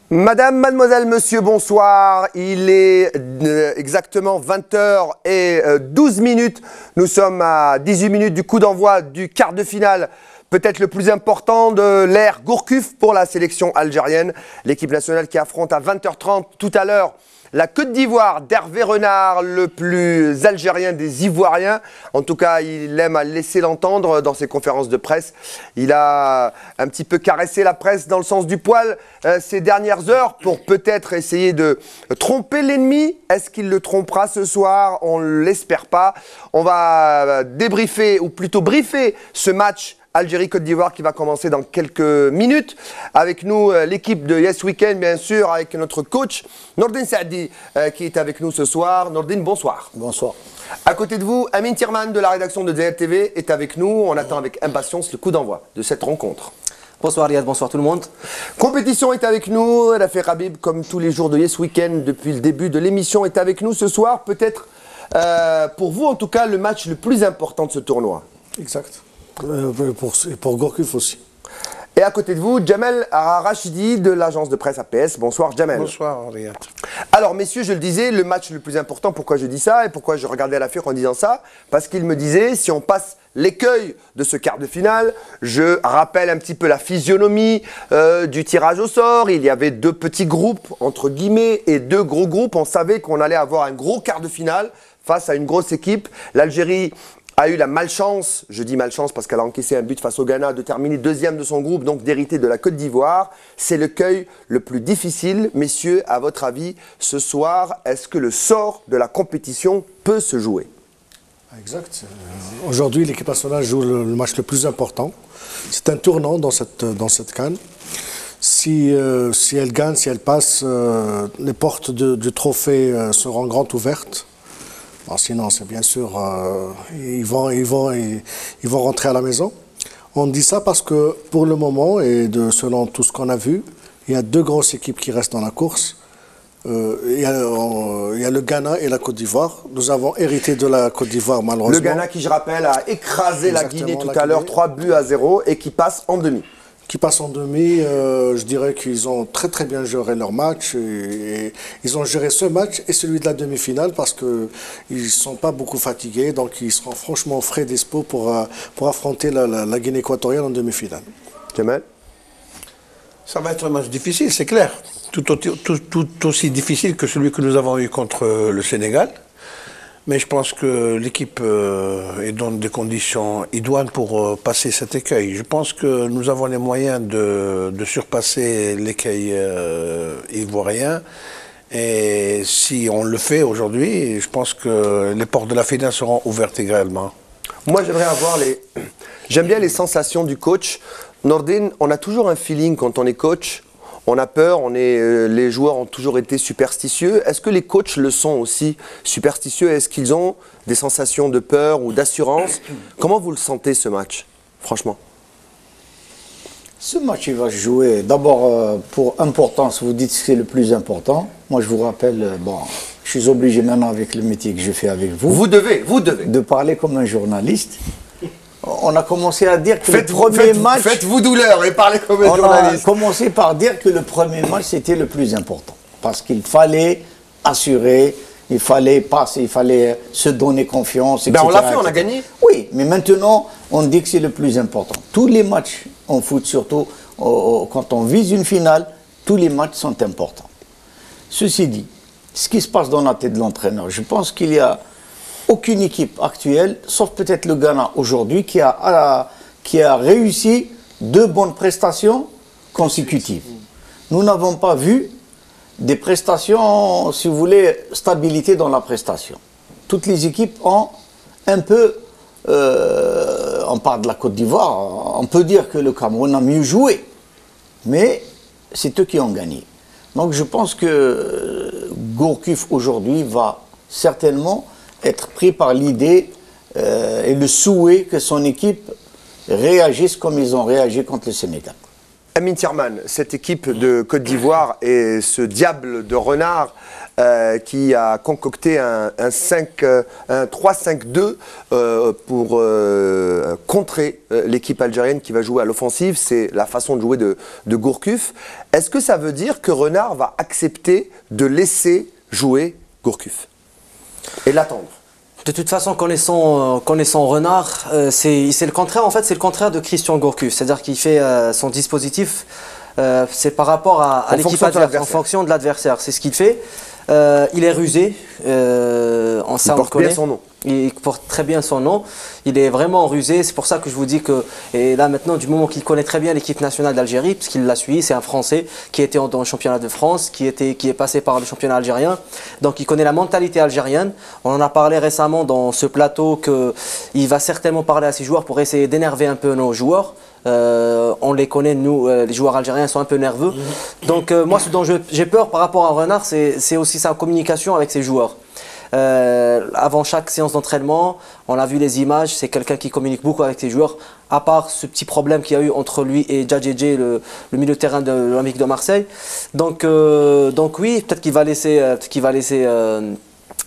Madame, mademoiselle, monsieur, bonsoir. Il est exactement 20h12. Nous sommes à 18 minutes du coup d'envoi du quart de finale, peut-être le plus important de l'ère Gourcuff pour la sélection algérienne. L'équipe nationale qui affronte à 20h30 tout à l'heure la Côte d'Ivoire d'Hervé Renard, le plus algérien des Ivoiriens. En tout cas, il aime à laisser l'entendre dans ses conférences de presse. Il a un petit peu caressé la presse dans le sens du poil ces dernières heures pour peut-être essayer de tromper l'ennemi. Est-ce qu'il le trompera ce soir? On ne l'espère pas. On va débriefer, ou plutôt briefer, ce match Algérie-Côte d'Ivoire qui va commencer dans quelques minutes. Avec nous, l'équipe de Yes Weekend, bien sûr, avec notre coach Nordine Saadi qui est avec nous ce soir. Nordine, bonsoir. Bonsoir. À côté de vous, Amin Tirman de la rédaction de DLTV est avec nous. On attend avec impatience le coup d'envoi de cette rencontre. Bonsoir Riyad, bonsoir tout le monde. Compétition est avec nous. Rafik Habib, comme tous les jours de Yes Weekend depuis le début de l'émission, est avec nous ce soir. Peut-être pour vous, en tout cas, le match le plus important de ce tournoi. Exact. Pour Gourcuff aussi. Et à côté de vous, Jamel Rachidi de l'agence de presse APS. Bonsoir Jamel. Bonsoir Riyad. Alors messieurs, je le disais, le match le plus important, pourquoi je dis ça et pourquoi je regardais Rafik en disant ça? Parce qu'il me disait, si on passe l'écueil de ce quart de finale, je rappelle un petit peu la physionomie du tirage au sort. Il y avait deux petits groupes, entre guillemets, et deux gros groupes. On savait qu'on allait avoir un gros quart de finale face à une grosse équipe. L'Algérie a eu la malchance, je dis malchance parce qu'elle a encaissé un but face au Ghana, de terminer deuxième de son groupe, donc d'hériter de la Côte d'Ivoire. C'est l'écueil le plus difficile. Messieurs, à votre avis, ce soir, est-ce que le sort de la compétition peut se jouer? Exact. Aujourd'hui, l'équipe nationale joue le match le plus important. C'est un tournant dans cette CAN. Si elle gagne, si elle passe, les portes du trophée seront grandes ouvertes. Alors sinon, c'est bien sûr, ils vont rentrer à la maison. On dit ça parce que pour le moment, et selon tout ce qu'on a vu, il y a deux grosses équipes qui restent dans la course. Il y a le Ghana et la Côte d'Ivoire. Nous avons hérité de la Côte d'Ivoire, malheureusement. Le Ghana qui, je rappelle, a écrasé la Guinée tout à l'heure, 3-0, et qui passe en demi. Qui passe en demi, je dirais qu'ils ont très très bien géré leur match. Et ils ont géré ce match et celui de la demi-finale parce qu'ils ne sont pas beaucoup fatigués. Donc ils seront franchement frais d'espoir pour affronter la Guinée équatoriale en demi-finale. Jamel? Ça va être un match difficile, c'est clair. Tout aussi difficile que celui que nous avons eu contre le Sénégal. Mais je pense que l'équipe est dans des conditions idoines pour passer cet écueil. Je pense que nous avons les moyens de surpasser l'écueil ivoirien. Et si on le fait aujourd'hui, je pense que les portes de la finale seront ouvertes également. Moi, j'aimerais avoir J'aime bien les sensations du coach. Nordine, on a toujours un feeling quand on est coach. On a peur, les joueurs ont toujours été superstitieux. Est-ce que les coachs le sont aussi superstitieux? Est-ce qu'ils ont des sensations de peur ou d'assurance? Comment vous le sentez ce match, franchement? Ce match, il va se jouer d'abord pour importance. Vous dites que c'est le plus important. Moi, je vous rappelle, je suis obligé maintenant avec le métier que je fais avec vous. Vous devez. De parler comme un journaliste. On a commencé à dire que le premier match... Faites-vous douleur et parlez comme un journaliste. On a commencé par dire que le premier match, c'était le plus important. Parce qu'il fallait assurer, il fallait passer, il fallait se donner confiance, etc. On l'a fait, on a gagné. Oui, mais maintenant, on dit que c'est le plus important. Tous les matchs en foot, surtout quand on vise une finale, tous les matchs sont importants. Ceci dit, ce qui se passe dans la tête de l'entraîneur, je pense qu'il y a aucune équipe actuelle, sauf peut-être le Ghana aujourd'hui, qui a réussi deux bonnes prestations consécutives. Nous n'avons pas vu des prestations, si vous voulez, stabilité dans la prestation. Toutes les équipes ont un peu, on parle de la Côte d'Ivoire, on peut dire que le Cameroun a mieux joué, mais c'est eux qui ont gagné. Donc je pense que Gourcuff aujourd'hui va certainement être pris par l'idée et le souhait que son équipe réagisse comme ils ont réagi contre le Sénégal. Amin Tirman, cette équipe de Côte d'Ivoire et ce diable de Renard qui a concocté un 3-5-2 pour contrer l'équipe algérienne qui va jouer à l'offensive. C'est la façon de jouer de Gourcuff. Est-ce que ça veut dire que Renard va accepter de laisser jouer Gourcuff et l'attendre? De toute façon, connaissant Renard, c'est le contraire. En fait, c'est le contraire de Christian Gourcuff. C'est-à-dire qu'il fait son dispositif, c'est par rapport à l'équipe adverse, en fonction de l'adversaire. C'est ce qu'il fait. Il est rusé. Il porte bien son nom. Il porte très bien son nom. Il est vraiment rusé. C'est pour ça que je vous dis que, et là maintenant, du moment qu'il connaît très bien l'équipe nationale d'Algérie, puisqu'il l'a suivi, c'est un Français qui était dans le championnat de France, qui est passé par le championnat algérien. Donc il connaît la mentalité algérienne. On en a parlé récemment dans ce plateau qu'il va certainement parler à ses joueurs pour essayer d'énerver un peu nos joueurs. On les connaît, nous, les joueurs algériens sont un peu nerveux. Donc moi, ce dont j'ai peur par rapport à Renard, c'est aussi sa communication avec ses joueurs. Avant chaque séance d'entraînement, on a vu les images, c'est quelqu'un qui communique beaucoup avec ses joueurs, à part ce petit problème qu'il y a eu entre lui et Djadjedje, le milieu de terrain de l'Olympique de Marseille. Donc oui, peut-être qu'il va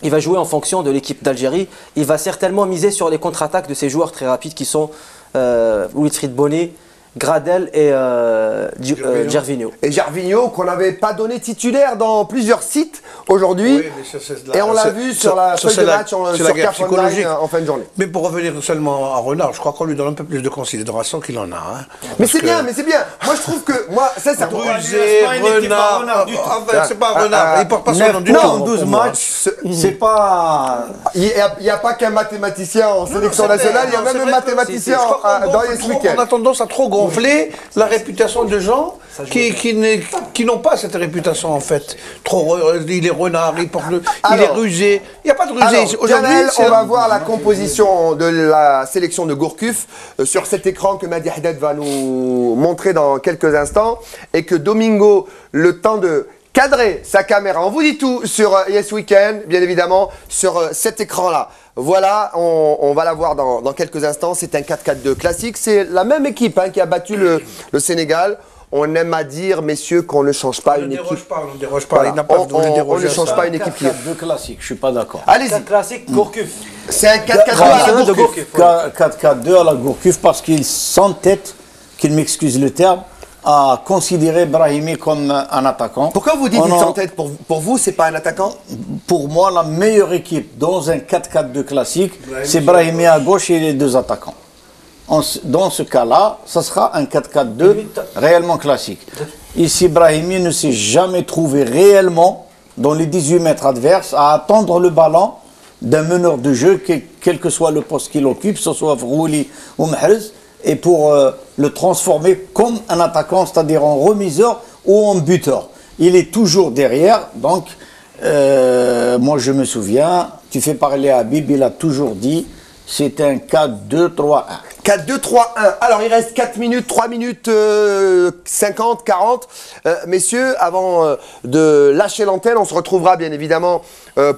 il va jouer en fonction de l'équipe d'Algérie. Il va certainement miser sur les contre-attaques de ces joueurs très rapides qui sont Wilfried Bony, Gradel et Gervinho. Et Gervinho qu'on n'avait pas donné titulaire dans plusieurs sites aujourd'hui. Oui, et on l'a vu sur la feuille de match sur CAF Online en fin de journée. Mais pour revenir seulement à Renard, je crois qu'on lui donne un peu plus de considération qu'il en a. Hein, mais c'est bien, mais c'est bien. Moi je trouve que ça Rusé, Renard, c'est pas Renard, il porte pas son nom du tout. Non, 12 matchs, c'est pas... Il n'y a pas qu'un mathématicien en sélection nationale, il y a même un mathématicien dans les week-ends. On a tendance à trop gonfler la réputation de gens qui n'ont pas cette réputation en fait. Il est renard, il est rusé. Il n'y a pas de rusé. Aujourd'hui, on va voir la composition de la sélection de Gourcuff sur cet écran que Madi Haddad va nous montrer dans quelques instants et que Domingo, le temps de cadrer sa caméra. On vous dit tout sur Yes Weekend, bien évidemment, sur cet écran-là. Voilà, on va la voir dans quelques instants. C'est un 4-4-2 classique. C'est la même équipe qui a battu le Sénégal. On aime à dire, messieurs, qu'on ne change pas une équipe. On ne déroge pas. Il n'a pas voulu déroger. On ne change pas une équipe. 4-4-2 classique, je ne suis pas d'accord. Allez-y. 4 classique, Gourcuff. C'est un 4-4-2 à la Gourcuff. 4-4-2 à la Gourcuff parce qu'il s'entête, qu'il m'excuse le terme, à considérer Brahimi comme un attaquant. Pourquoi vous dites qu'il s'entête? Pour vous, c'est pas un attaquant? Pour moi, la meilleure équipe dans un 4-4-2 classique, c'est Brahimi à gauche et les deux attaquants. Dans ce cas-là, ça sera un 4-4-2 réellement classique. Ici, Brahimi ne s'est jamais trouvé réellement dans les 18 mètres adverses à attendre le ballon d'un meneur de jeu, quel que soit le poste qu'il occupe, que ce soit Vrouli ou Mahrez, et pour le transformer comme un attaquant, c'est-à-dire en remiseur ou en buteur. Il est toujours derrière, donc moi je me souviens, tu fais parler à Habib, il a toujours dit, c'est un 4-2-3-1. 4-2-3-1. Alors, il reste 4 minutes, 3 minutes 50, 40. Messieurs, avant de lâcher l'antenne, on se retrouvera bien évidemment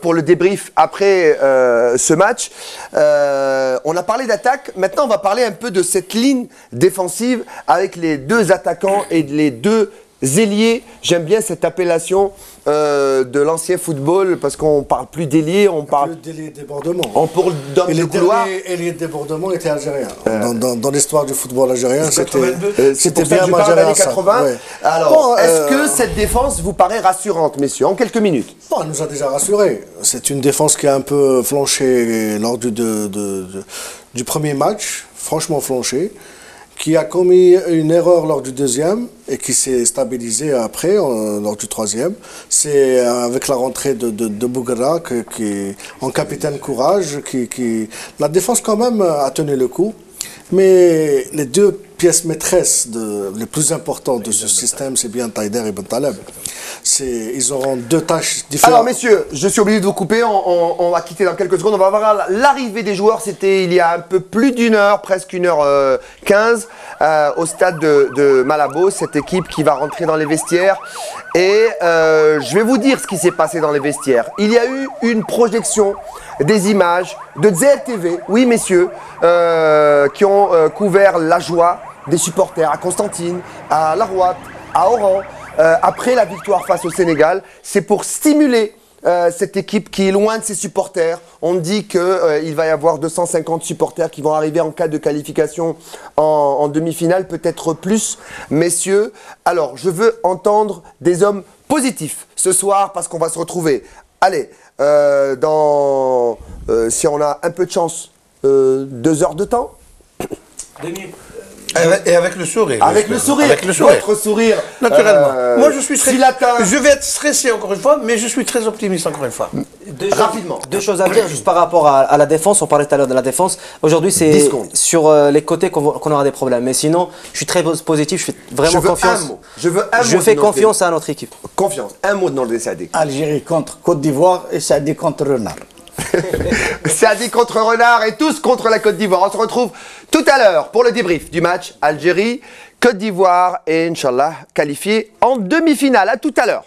pour le débrief après ce match. On a parlé d'attaque. Maintenant, on va parler un peu de cette ligne défensive avec les deux attaquants et les deux ailiers. J'aime bien cette appellation de l'ancien football parce qu'on ne parle plus d'ailier, on parle plus d'ailier débordement. On parle d'homme de couloir. Et les débordements étaient algériens. Dans l'histoire du football algérien, c'était bien algérien. 80. Ouais. Alors, est-ce que cette défense vous paraît rassurante, messieurs, en quelques minutes? Bon, elle nous a déjà rassurés. C'est une défense qui a un peu flanché lors du premier match, franchement flanché, qui a commis une erreur lors du deuxième et qui s'est stabilisée après, lors du troisième. C'est avec la rentrée de Bouguera, en capitaine courage, la défense quand même a tenu le coup. Mais les deux pièces maîtresses les plus importantes de ce système, c'est bien Taider et Bentaleb. Ils auront deux tâches différentes. Alors messieurs, je suis obligé de vous couper, on va quitter dans quelques secondes. On va voir l'arrivée des joueurs, c'était il y a un peu plus d'une heure, presque 1h15, au stade de Malabo, cette équipe qui va rentrer dans les vestiaires. Et je vais vous dire ce qui s'est passé dans les vestiaires. Il y a eu une projection des images de ZLTV, oui messieurs, qui ont couvert la joie des supporters à Constantine, à La Rouate, à Oran, après la victoire face au Sénégal. C'est pour stimuler cette équipe qui est loin de ses supporters. On dit qu'il va y avoir 250 supporters qui vont arriver en cas de qualification en demi-finale, peut-être plus. Messieurs, alors je veux entendre des hommes positifs ce soir parce qu'on va se retrouver. Allez, si on a un peu de chance, 2 heures de temps. 2 minutes. Et avec le sourire. Avec le sourire. Avec le sourire. Votre sourire. Naturellement. Moi, je suis très. s'il atteint- Je vais être stressé encore une fois, mais je suis très optimiste encore une fois. Rapidement. 2 choses à dire juste par rapport à la défense. On parlait tout à l'heure de la défense. Aujourd'hui, 10 c'est secondes. sur les côtés qu'on aura des problèmes. Mais sinon, je suis très positif. Je fais vraiment confiance. Je veux un mot. Je fais de notre- confiance à notre équipe. Confiance. Un mot de notre Sadik. Algérie contre Côte d'Ivoire et Sadik contre Renard. Sadik contre Renard et tous contre la Côte d'Ivoire. On se retrouve tout à l'heure pour le débrief du match Algérie, Côte d'Ivoire et Inch'Allah qualifié en demi-finale. À tout à l'heure.